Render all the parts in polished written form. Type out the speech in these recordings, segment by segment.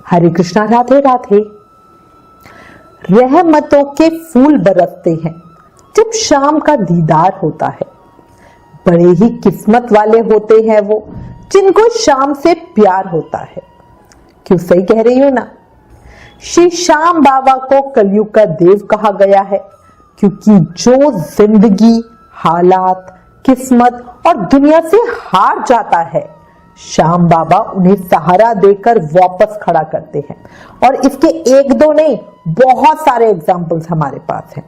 हरे कृष्णा, राधे राधे। रहमतों के फूल बरसते हैं जब शाम का दीदार होता है। बड़े ही किस्मत वाले होते हैं वो जिनको शाम से प्यार होता है। क्यों सही कह रही हूं ना। श्री श्याम बाबा को कलयुग का देव कहा गया है क्योंकि जो जिंदगी, हालात, किस्मत और दुनिया से हार जाता है, श्याम बाबा उन्हें सहारा देकर वापस खड़ा करते हैं। और इसके एक दो नहीं, बहुत सारे एग्जाम्पल्स हमारे पास हैं।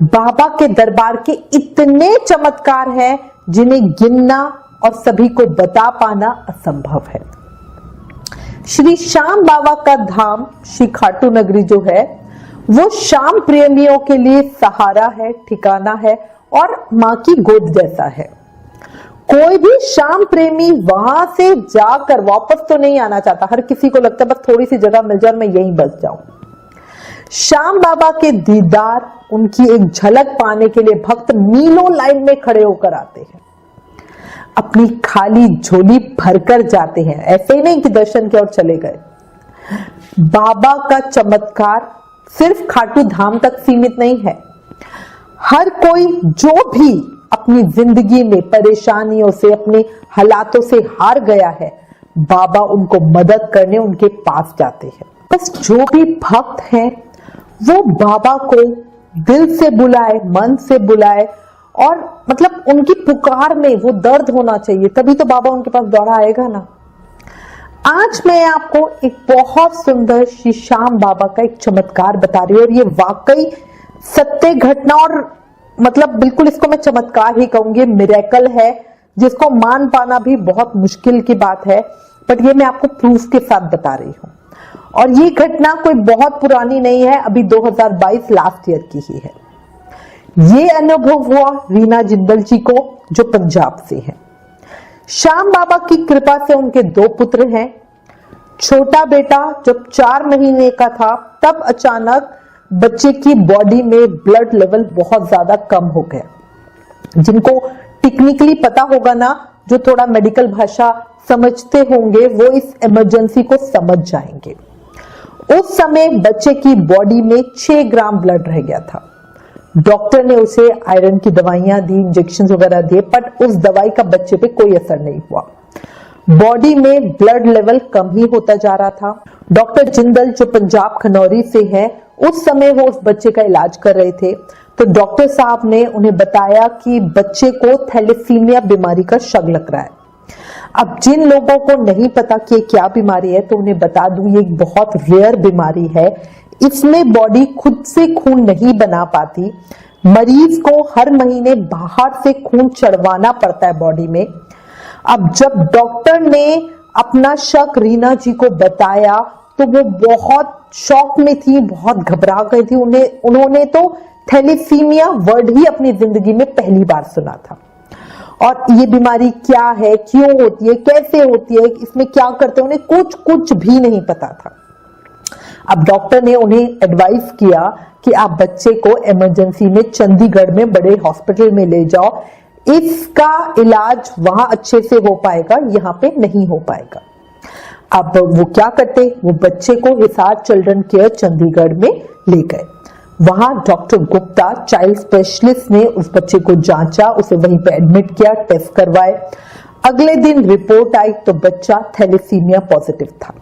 बाबा के दरबार के इतने चमत्कार हैं जिन्हें गिनना और सभी को बता पाना असंभव है। श्री श्याम बाबा का धाम श्री खाटू नगरी जो है वो श्याम प्रेमियों के लिए सहारा है, ठिकाना है और मां की गोद जैसा है। कोई भी श्याम प्रेमी वहां से जाकर वापस तो नहीं आना चाहता। हर किसी को लगता है बस थोड़ी सी जगह मिल जाए, मैं यहीं बस जाऊं। श्याम बाबा के दीदार, उनकी एक झलक पाने के लिए भक्त मीलों लाइन में खड़े होकर आते हैं, अपनी खाली झोली भरकर जाते हैं। ऐसे ही नहीं कि दर्शन की ओर चले गए। बाबा का चमत्कार सिर्फ खाटू धाम तक सीमित नहीं है। हर कोई जो भी अपनी जिंदगी में परेशानियों से, अपने हालातों से हार गया है, बाबा उनको मदद करने उनके पास जाते हैं। बस जो भी भक्त हैं वो बाबा को दिल से बुलाए, मन से बुलाए और मतलब उनकी पुकार में वो दर्द होना चाहिए, तभी तो बाबा उनके पास दौड़ा आएगा ना। आज मैं आपको एक बहुत सुंदर श्री श्याम बाबा का एक चमत्कार बता रही हूँ और ये वाकई सत्य घटना और मतलब बिल्कुल इसको मैं चमत्कार ही कहूंगी, मिरेकल है जिसको मान पाना भी बहुत मुश्किल की बात है। बट ये मैं आपको प्रूफ के साथ बता रही हूँ और ये घटना कोई बहुत पुरानी नहीं है, अभी 2022 लास्ट ईयर की ही है। ये अनुभव हुआ रीना जिंदल जी को जो पंजाब से है। श्याम बाबा की कृपा से उनके 2 पुत्र हैं। छोटा बेटा जब 4 महीने का था तब अचानक बच्चे की बॉडी में ब्लड लेवल बहुत ज्यादा कम हो गया। जिनको टेक्निकली पता होगा ना, जो थोड़ा मेडिकल भाषा समझते होंगे, वो इस इमरजेंसी को समझ जाएंगे। उस समय बच्चे की बॉडी में 6 ग्राम ब्लड रह गया था। डॉक्टर ने उसे आयरन की दवाइयां दी, इंजेक्शन वगैरह दिए, बट उस दवाई का बच्चे पे कोई असर नहीं हुआ। बॉडी में ब्लड लेवल कम ही होता जा रहा था। डॉक्टर जिंदल जो पंजाब खनौरी से हैं, उस समय वो उस बच्चे का इलाज कर रहे थे। तो डॉक्टर साहब ने उन्हें बताया कि बच्चे को थैलेसीमिया बीमारी का शक लग रहा है। अब जिन लोगों को नहीं पता कि क्या बीमारी है तो उन्हें बता दूं, ये एक बहुत रेयर बीमारी है। इसमें बॉडी खुद से खून नहीं बना पाती। मरीज को हर महीने बाहर से खून चढ़वाना पड़ता है बॉडी में। अब जब डॉक्टर ने अपना शक रीना जी को बताया तो वो बहुत शॉक में थी, बहुत घबरा गई थी। उन्होंने तो थैलेसीमिया वर्ड ही अपनी जिंदगी में पहली बार सुना था। और ये बीमारी क्या है, क्यों होती है, कैसे होती है, इसमें क्या करते हैं, उन्हें कुछ भी नहीं पता था। अब डॉक्टर ने उन्हें एडवाइस किया कि आप बच्चे को इमरजेंसी में चंडीगढ़ में बड़े हॉस्पिटल में ले जाओ, इसका इलाज वहां अच्छे से हो पाएगा, यहाँ पे नहीं हो पाएगा। अब वो क्या करते, वो बच्चे को हिसार चिल्ड्रन केयर चंडीगढ़ में ले गए। वहां डॉक्टर गुप्ता चाइल्ड स्पेशलिस्ट ने उस बच्चे को जांचा, उसे वहीं पे एडमिट किया, टेस्ट करवाए। अगले दिन रिपोर्ट आई तो बच्चा थैलेसीमिया पॉजिटिव था।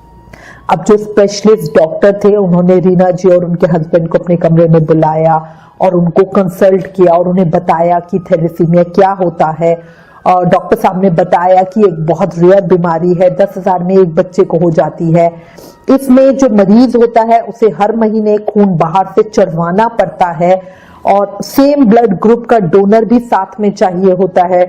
अब जो स्पेशलिस्ट डॉक्टर थे उन्होंने रीना जी और उनके हस्बैंड को अपने कमरे में बुलाया और उनको कंसल्ट किया और उन्हें बताया कि थैलेसीमिया क्या होता है। और डॉक्टर साहब ने बताया कि एक बहुत रेयर बीमारी है, 10,000 में एक बच्चे को हो जाती है। इसमें जो मरीज होता है उसे हर महीने खून बाहर से चढ़वाना पड़ता है और सेम ब्लड ग्रुप का डोनर भी साथ में चाहिए होता है।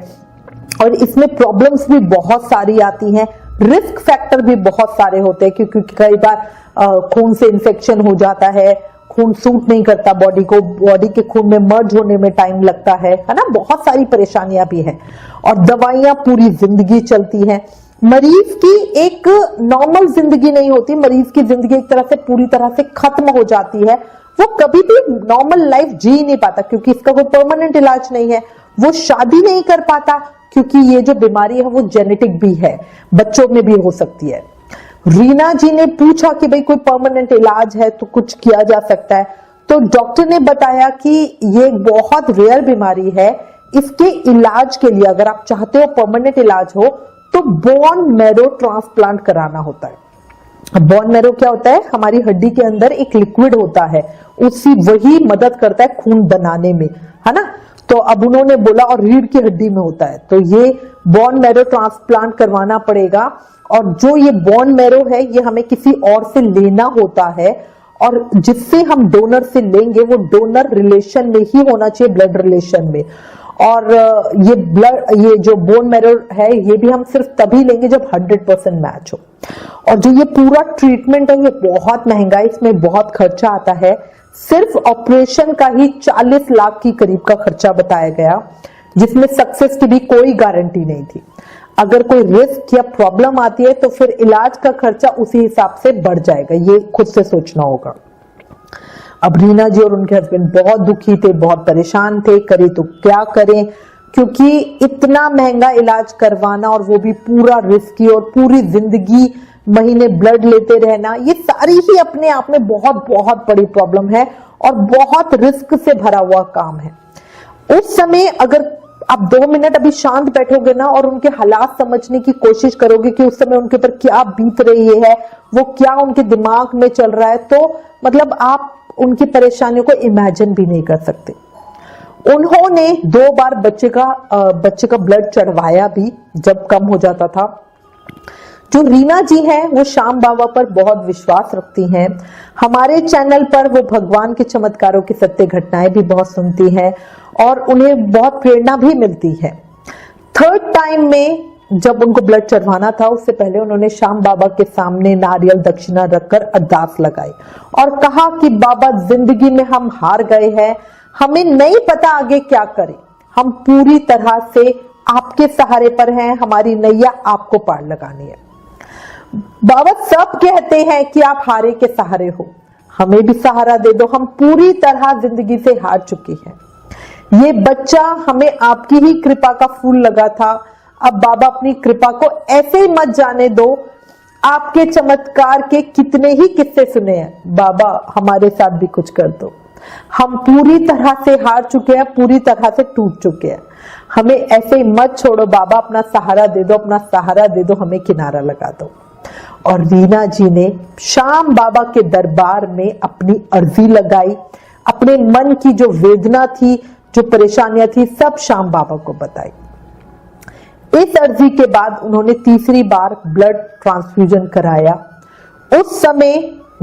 और इसमें प्रॉब्लम्स भी बहुत सारी आती हैं, रिस्क फैक्टर भी बहुत सारे होते हैं क्योंकि कई बार खून से इन्फेक्शन हो जाता है, खून सूट नहीं करता बॉडी को, बॉडी के खून में मर्ज होने में टाइम लगता है ना। बहुत सारी परेशानियां भी हैं और दवाइयां पूरी जिंदगी चलती हैं। मरीज की एक नॉर्मल जिंदगी नहीं होती, मरीज की जिंदगी एक तरह से पूरी तरह से खत्म हो जाती है। वो कभी भी नॉर्मल लाइफ जी नहीं पाता क्योंकि इसका कोई परमानेंट इलाज नहीं है। वो शादी नहीं कर पाता क्योंकि ये जो बीमारी है वो जेनेटिक भी है, बच्चों में भी हो सकती है। रीना जी ने पूछा कि भाई कोई परमानेंट इलाज है तो कुछ किया जा सकता है, तो डॉक्टर ने बताया कि ये बहुत रेयर बीमारी है, इसके इलाज के लिए अगर आप चाहते हो परमानेंट इलाज हो तो बोन मैरो ट्रांसप्लांट कराना होता है। बोन मैरो क्या होता है, हमारी हड्डी के अंदर एक लिक्विड होता है, उसी वही मदद करता है खून बनाने में, है ना। तो अब उन्होंने बोला, और रीढ़ की हड्डी में होता है, तो ये बोन मैरो ट्रांसप्लांट करवाना पड़ेगा। और जो ये बोन मैरो है ये हमें किसी और से लेना होता है, और जिससे हम डोनर से लेंगे वो डोनर रिलेशन में ही होना चाहिए, ब्लड रिलेशन में। और ये जो बोन मैरो है ये भी हम सिर्फ तभी लेंगे जब 100% मैच हो। और जो ये पूरा ट्रीटमेंट है ये बहुत महंगा है, इसमें बहुत खर्चा आता है। सिर्फ ऑपरेशन का ही 40 लाख की करीब का खर्चा बताया गया, जिसमें सक्सेस की भी कोई गारंटी नहीं थी। अगर कोई रिस्क या प्रॉब्लम आती है तो फिर इलाज का खर्चा उसी हिसाब से बढ़ जाएगा, ये खुद से सोचना होगा। अब रीना जी और उनके हस्बैंड बहुत दुखी थे, बहुत परेशान थे, करे तो क्या करें, क्योंकि इतना महंगा इलाज करवाना और वो भी पूरा रिस्की, और पूरी जिंदगी महीने ब्लड लेते रहना, ये सारी ही अपने आप में बहुत बहुत बड़ी प्रॉब्लम है और बहुत रिस्क से भरा हुआ काम है। उस समय अगर आप 2 मिनट अभी शांत बैठोगे ना और उनके हालात समझने की कोशिश करोगे कि उस समय उनके ऊपर क्या बीत रही है, वो क्या उनके दिमाग में चल रहा है, तो मतलब आप उनकी परेशानियों को इमेजिन भी नहीं कर सकते। उन्होंने 2 बार बच्चे का ब्लड चढ़वाया भी जब कम हो जाता था। जो रीना जी हैं वो श्याम बाबा पर बहुत विश्वास रखती हैं। हमारे चैनल पर वो भगवान के चमत्कारों की सत्य घटनाएं भी बहुत सुनती हैं और उन्हें बहुत प्रेरणा भी मिलती है। 3rd टाइम में जब उनको ब्लड चढ़वाना था उससे पहले उन्होंने श्याम बाबा के सामने नारियल दक्षिणा रखकर अरदास लगाई और कहा कि बाबा जिंदगी में हम हार गए हैं, हमें नहीं पता आगे क्या करें, हम पूरी तरह से आपके सहारे पर हैं, हमारी नैया आपको पार लगानी है। बाबा सब कहते हैं कि आप हारे के सहारे हो, हमें भी सहारा दे दो, हम पूरी तरह जिंदगी से हार चुकी हैं। ये बच्चा हमें आपकी ही कृपा का फूल लगा था, अब बाबा अपनी कृपा को ऐसे ही मत जाने दो। आपके चमत्कार के कितने ही किस्से सुने हैं, बाबा हमारे साथ भी कुछ कर दो, हम पूरी तरह से हार चुके हैं, पूरी तरह से टूट चुके हैं, हमें ऐसे ही मत छोड़ो बाबा, अपना सहारा दे दो, अपना सहारा दे दो, हमें किनारा लगा दो। और रीना जी ने श्याम बाबा के दरबार में अपनी अर्जी लगाई, अपने मन की जो वेदना थी, जो परेशानियां थी, सब श्याम बाबा को बताई। इस अर्जी के बाद उन्होंने 3री बार ब्लड ट्रांसफ्यूजन कराया। उस समय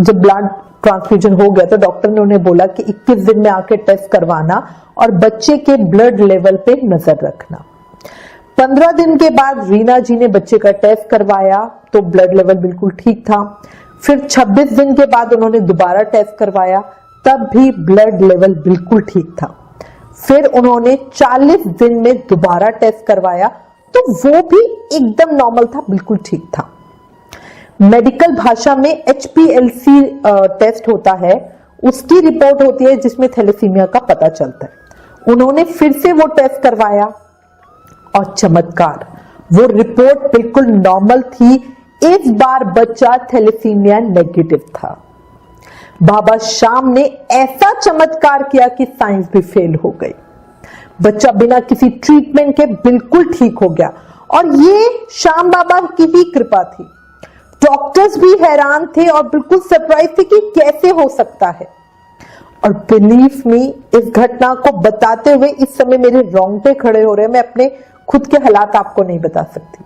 जब ब्लड ट्रांसफ्यूजन हो गया तो डॉक्टर ने उन्हें बोला कि 21 दिन में आके टेस्ट करवाना और बच्चे के ब्लड लेवल पे नजर रखना। 15 दिन के बाद रीना जी ने बच्चे का टेस्ट करवाया तो ब्लड लेवल बिल्कुल ठीक था। फिर 26 दिन के बाद उन्होंने दोबारा टेस्ट करवाया, तब भी ब्लड लेवल बिल्कुल ठीक था। फिर उन्होंने 40 दिन में दोबारा टेस्ट करवाया तो वो भी एकदम नॉर्मल था, बिल्कुल ठीक था। मेडिकल भाषा में HPLC टेस्ट होता है, उसकी रिपोर्ट होती है जिसमें थैलेसीमिया का पता चलता है। उन्होंने फिर से वो टेस्ट करवाया और चमत्कार, वो रिपोर्ट बिल्कुल नॉर्मल थी। इस बार बच्चा थैलेसीमिया नेगेटिव था। बाबा श्याम ने ऐसा चमत्कार किया कि साइंस भी फेल हो गई। बच्चा बिना किसी ट्रीटमेंट के बिल्कुल ठीक हो गया और ये श्याम बाबा की ही कृपा थी। डॉक्टर्स भी हैरान थे और बिल्कुल सरप्राइज थे कि कैसे हो सकता है। और बिलीव मी, इस घटना को बताते हुए इस समय मेरे रोंगटे खड़े हो रहे हैं, मैं अपने खुद के हालात आपको नहीं बता सकती।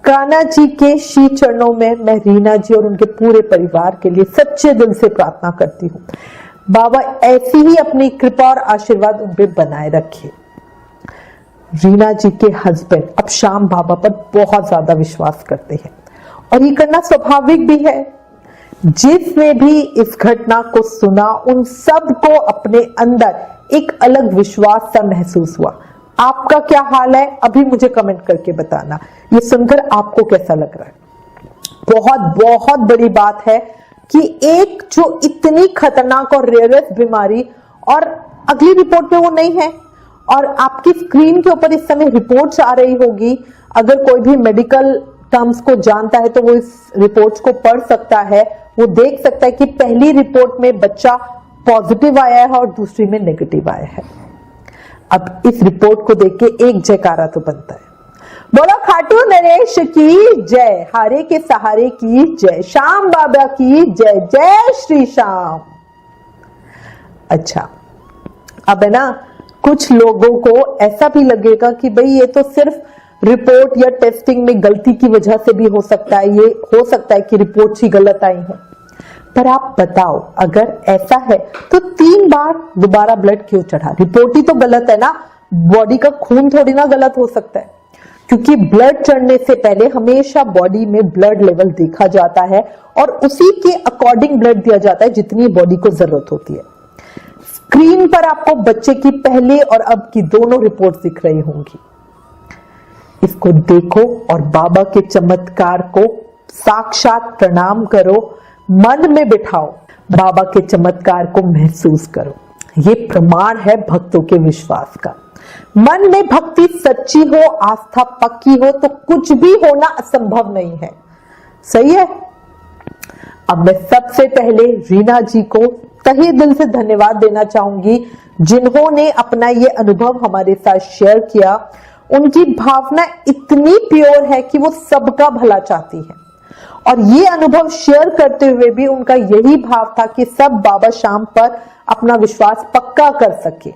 कान्हा जी के श्री चरणों में मैं रीना जी और उनके पूरे परिवार के लिए सच्चे दिल से प्रार्थना करती हूँ, बाबा ऐसी ही अपनी कृपा और आशीर्वाद उन पे बनाए रखे। रीना जी के हस्बैंड अब श्याम बाबा पर बहुत ज्यादा विश्वास करते हैं और ये करना स्वाभाविक भी है। जिसने भी इस घटना को सुना उन सबको अपने अंदर एक अलग विश्वास सा महसूस हुआ। आपका क्या हाल है अभी मुझे कमेंट करके बताना, ये सुनकर आपको कैसा लग रहा है। बहुत बहुत बड़ी बात है कि एक जो इतनी खतरनाक और रेयरेस्ट बीमारी, और अगली रिपोर्ट में वो नहीं है और आपकी स्क्रीन के ऊपर इस समय रिपोर्ट्स आ रही होगी। अगर कोई भी मेडिकल टर्म्स को जानता है तो वो इस रिपोर्ट्स को पढ़ सकता है, वो देख सकता है कि पहली रिपोर्ट में बच्चा पॉजिटिव आया है और दूसरी में नेगेटिव आया है। अब इस रिपोर्ट को देख के एक जयकारा तो बनता है, बोलो खाटू नरेश की जय, हारे के सहारे की जय, श्याम बाबा की जय, जय श्री श्याम। अच्छा, अब है ना, कुछ लोगों को ऐसा भी लगेगा कि भाई ये तो सिर्फ रिपोर्ट या टेस्टिंग में गलती की वजह से भी हो सकता है, ये हो सकता है कि रिपोर्ट्स ही गलत आई हैं। पर आप बताओ, अगर ऐसा है तो 3 बार दोबारा ब्लड क्यों चढ़ा? रिपोर्ट ही तो गलत है ना, बॉडी का खून थोड़ी ना गलत हो सकता है। क्योंकि ब्लड चढ़ने से पहले हमेशा बॉडी में ब्लड लेवल देखा जाता है और उसी के अकॉर्डिंग ब्लड दिया जाता है जितनी बॉडी को जरूरत होती है। स्क्रीन पर आपको बच्चे की पहले और अब की दोनों रिपोर्ट दिख रही होंगी। इसको देखो और बाबा के चमत्कार को साक्षात प्रणाम करो, मन में बिठाओ, बाबा के चमत्कार को महसूस करो। ये प्रमाण है भक्तों के विश्वास का। मन में भक्ति सच्ची हो, आस्था पक्की हो तो कुछ भी होना असंभव नहीं है। सही है। अब मैं सबसे पहले रीना जी को तहे दिल से धन्यवाद देना चाहूंगी, जिन्होंने अपना ये अनुभव हमारे साथ शेयर किया। उनकी भावना इतनी प्योर है कि वो सबका भला चाहती है और ये अनुभव शेयर करते हुए भी उनका यही भाव था कि सब बाबा श्याम पर अपना विश्वास पक्का कर सके।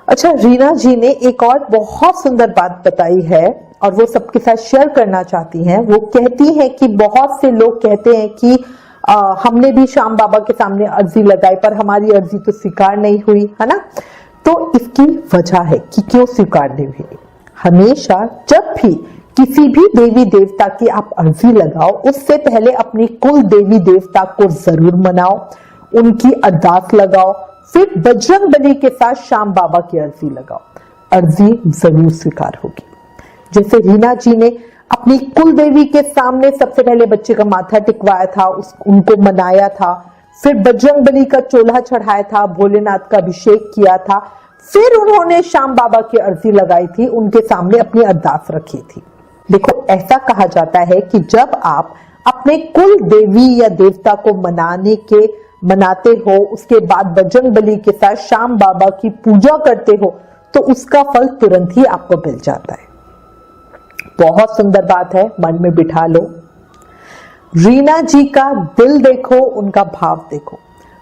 अच्छा, रीना जी ने एक और बहुत सुंदर बात बताई है और वो सबके साथ शेयर करना चाहती हैं। वो कहती हैं कि बहुत से लोग कहते हैं कि हमने भी श्याम बाबा के सामने अर्जी लगाई पर हमारी अर्जी तो स्वीकार नहीं हुई, है ना। तो इसकी वजह है कि क्यों स्वीकार नहीं हुई। हमेशा जब भी किसी भी देवी देवता की आप अर्जी लगाओ, उससे पहले अपनी कुल देवी देवता को जरूर मनाओ, उनकी अरदास लगाओ, फिर बजरंग बली के साथ श्याम बाबा की अर्जी लगाओ, अर्जी जरूर स्वीकार होगी। जैसे रीना जी ने अपनी कुल देवी के सामने सबसे पहले बच्चे का माथा टिकवाया था, उनको मनाया था, फिर बजरंग बली का चोला चढ़ाया था, भोलेनाथ का अभिषेक किया था, फिर उन्होंने श्याम बाबा की अर्जी लगाई थी, उनके सामने अपनी अरदास रखी थी। देखो, ऐसा कहा जाता है कि जब आप अपने कुल देवी या देवता को मनाते हो, उसके बाद बजरंग बली के साथ श्याम बाबा की पूजा करते हो तो उसका फल तुरंत ही आपको मिल जाता है। बहुत सुंदर बात है, मन में बिठा लो। रीना जी का दिल देखो, उनका भाव देखो।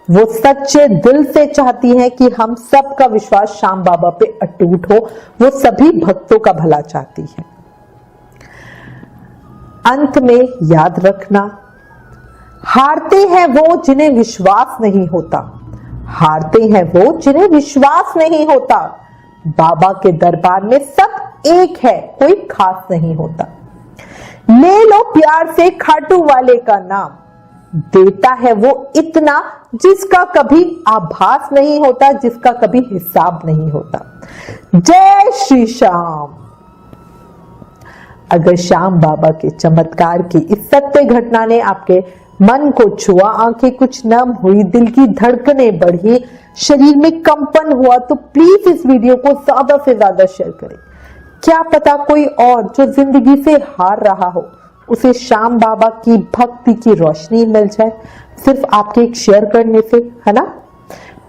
वो सच्चे दिल से चाहती हैं कि हम सबका विश्वास श्याम बाबा पे अटूट हो, वो सभी भक्तों का भला चाहती हैं। अंत में याद रखना, हारते हैं वो जिन्हें विश्वास नहीं होता, हारते हैं वो जिन्हें विश्वास नहीं होता। बाबा के दरबार में सब एक है, कोई खास नहीं होता। ले लो प्यार से खाटू वाले का नाम, देता है वो इतना जिसका कभी आभास नहीं होता, जिसका कभी हिसाब नहीं होता। जय श्री श्याम। अगर श्याम बाबा के चमत्कार की इस सत्य घटना ने आपके मन को छुआ, आंखें कुछ नम हुई, दिल की धड़कनें बढ़ी, शरीर में कंपन हुआ, तो प्लीज इस वीडियो को ज्यादा से ज्यादा शेयर करें। क्या पता कोई और जो जिंदगी से हार रहा हो, उसे श्याम बाबा की भक्ति की रोशनी मिल जाए सिर्फ आपके एक शेयर करने से, है ना।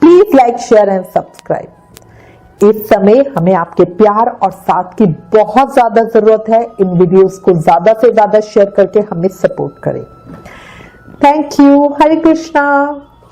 Please like, share and subscribe. इस समय हमें आपके प्यार और साथ की बहुत ज्यादा जरूरत है। इन वीडियोस को ज्यादा से ज्यादा शेयर करके हमें सपोर्ट करें। Thank you. हरे कृष्णा।